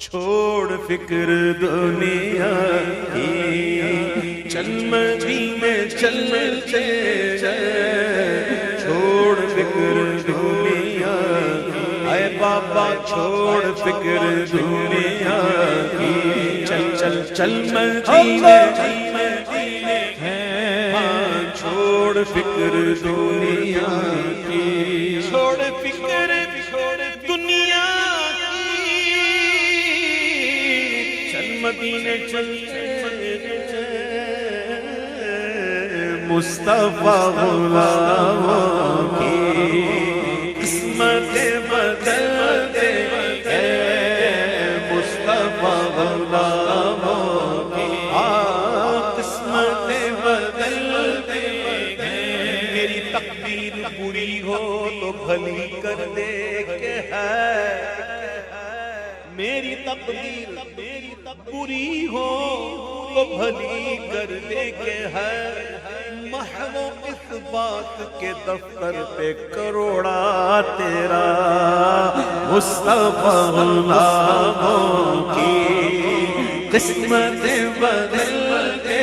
چھوڑ فکر دنیا کی، چل مدینے چلتے ہیں، چھوڑ فکر دنیا کی، اے بابا چھوڑ فکر دنیا کی، چل چل چل مدینے چھوڑ فکر دنیا کی، چھوڑ فکر دنیا کی، چل مدینے چلتے مصطفیٰ غلاموں کی قسمت بدل دے، مصطفیٰ غلاموں کی قسمت بدل دے، میری تقدیر بری ہو تو بھلی کر دے کہ ہے، میری تقدیر بری ہو تو بھلی کر دے کہ ہے، محو اس بات کے دفتر پہ کروڑا تیرا، مصطفیٰ غلاموں کی قسمت بدلتے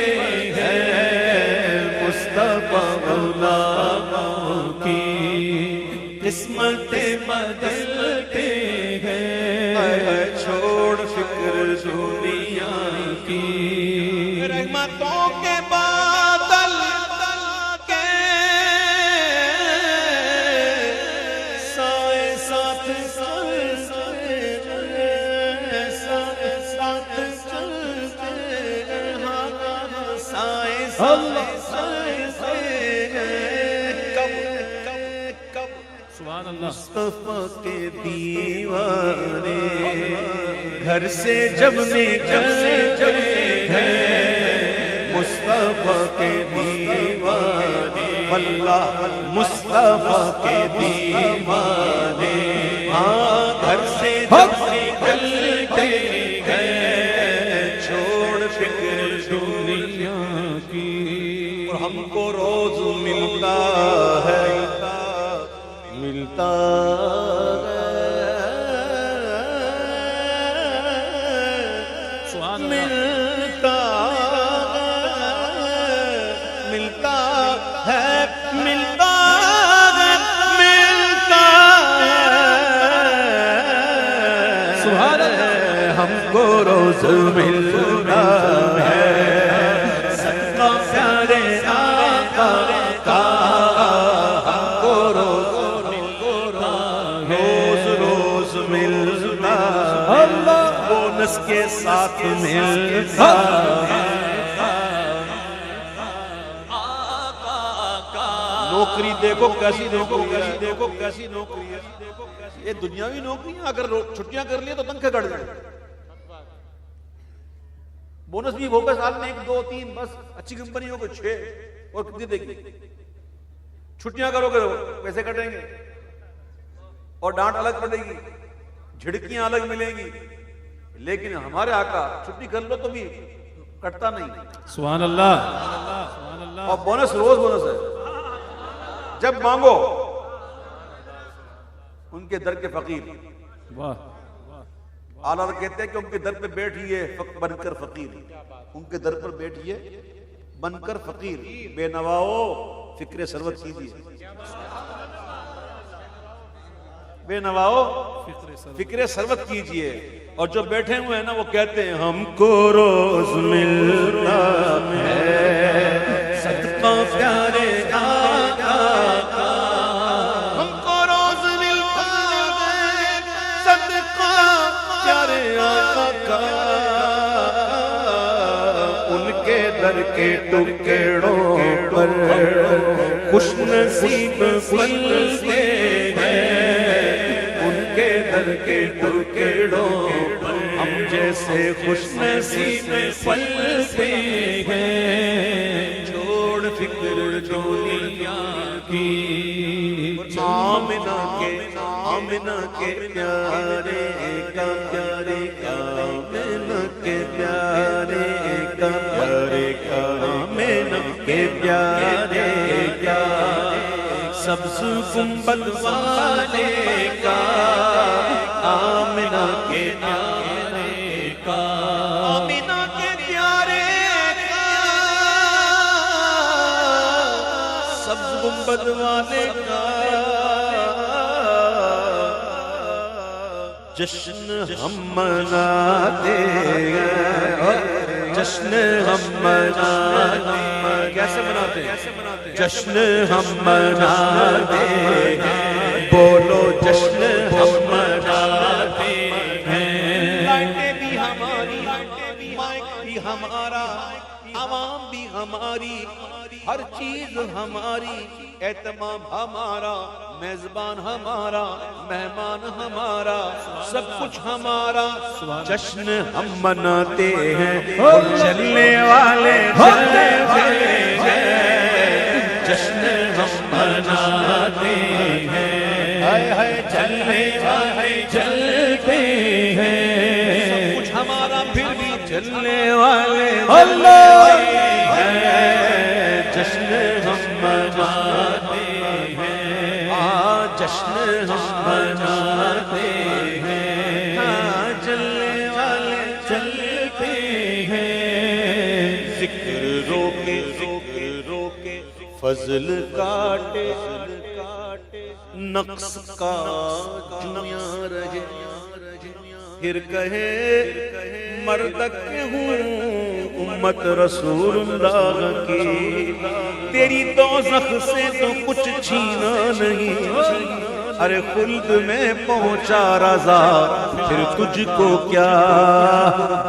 ہیں، مصطفیٰ غلاموں کی قسمت بدلتے ہیں، چھوڑ فکر دنیا کی، رحمتوں کے بادل کے سائے ساتھ مصطفیٰ کے دیوانے گھر سے جب نکلتے ہیں، مصطفیٰ کے دیوانے، واللہ مصطفیٰ کے دیوانے، ہاں گھر سے جب نکلتے ہیں، چھوڑ فکر دنیا کی، اور ہم کو روز ملتا ہے، ملتا ہم کو روز ملتا ہے، صدقہ پیارے آقا کا، ہم کو روز ملتا ہے، بونس کے ساتھ ملتا ہے، نوکری دیکھو کیسی نوکری ہے، دیکھو کیسی نوکری ہے، یہ دنیاوی نوکری ہے، اگر چھٹیاں کر لیے تو تنخواہ کٹ جائے، بونس بھی ہوگا سال میں 1 2 3 بس، اچھی کمپنی ہوگا 6، اور کتنی دے گی، چھٹیاں کرو گے پیسے کٹیں گے، اور ڈانٹ الگ پڑے گی، جھڑکیاں الگ ملیں گی، لیکن ہمارے آقا چھٹی کر لو تو بھی کٹتا نہیں، سبحان اللہ، اور بونس روز بونس ہے، جب مانگو ان کے در کے فقیر، واہ، اعلیٰ کہتے ہیں کہ ان کے در پہ بیٹھئے بن کر فقیر، ان کے در پر بیٹھئے بن کر فقیر، بے نواؤ فکر ثروت کیجئے، بے نواؤ فکر ثروت کیجئے، اور جو بیٹھے ہوئے ہیں نا وہ کہتے ہیں ہم کو روز ملتا ہے، صدقہ پیارے آقا کا، ہم کو روز ملتا ہے، صدقہ پیارے آقا کا، ان کے در کے ٹکڑوں پر خوش نصیب پلتے ہیں، ان کے در کے ٹکڑوں پر ہم جیسے خوش نصیب پلتے ہیں، چھوڑ فکر دنیا کی، آمنہ کے پیارے کا، پیارے کا، آمنہ کے پیارے کا، پیارے کا، آمنہ کے پیارے کا، سبز گنبد والے کا، آمنہ کے پیارے سربد والے کا جشن ہم مناتے ہیں، جشن ہم مناتے ہیں، کیسے مناتے ہیں؟ جشن ہم مناتے ہیں، بولو جشن ہم مناتے ہیں، لائٹیں بھی ہماری، مائک بھی ہمارا، عوام بھی ہماری، ہر چیز ہماری، اہتمام ہمارا، میزبان ہمارا، مہمان ہمارا، سب کچھ ہمارا، جشن ہم مناتے ہیں، چلنے والے چلتے ہیں، جشن ہم مناتے ہیں، ہائے ہائے چلنے والے چلتے ہیں، سب کچھ ہمارا پھر بھی چلنے والے اللہ ہے، جشن ہم مناتے ہیں، جشن ہم مناتے ہیں، چلنے والے چلتے ہیں، ذکر روکے روکے فضل کاٹے نقص کا جویاں رہے، پھر کہے مردک ہوں امت رسول اللہ کی، تیری دوزخ سے تو کچھ چھینا نہیں، ارے خلد میں پہنچا رضا پھر تجھ کو کیا،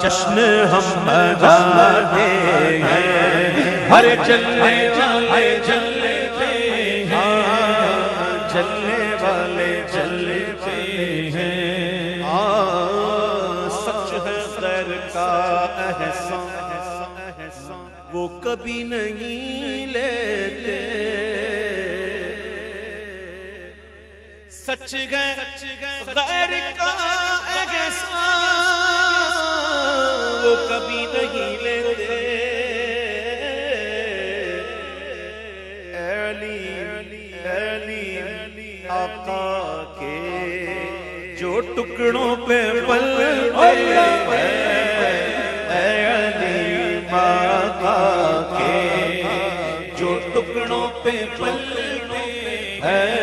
جشن ہم مناتے ہیں، ارے چلنے والے چلتے ہیں، چلنے والے چلتے ہیں، سچ ہے غیر کا احسان وہ کبھی نہیں لیتے، سچ ہے غیر کا احسان وہ کبھی نہیں لیتے، علی آقا کے جو ٹکڑوں پہ پلتے ہیں، علی آقا کے جو ٹکڑوں پہ پلتے ہیں،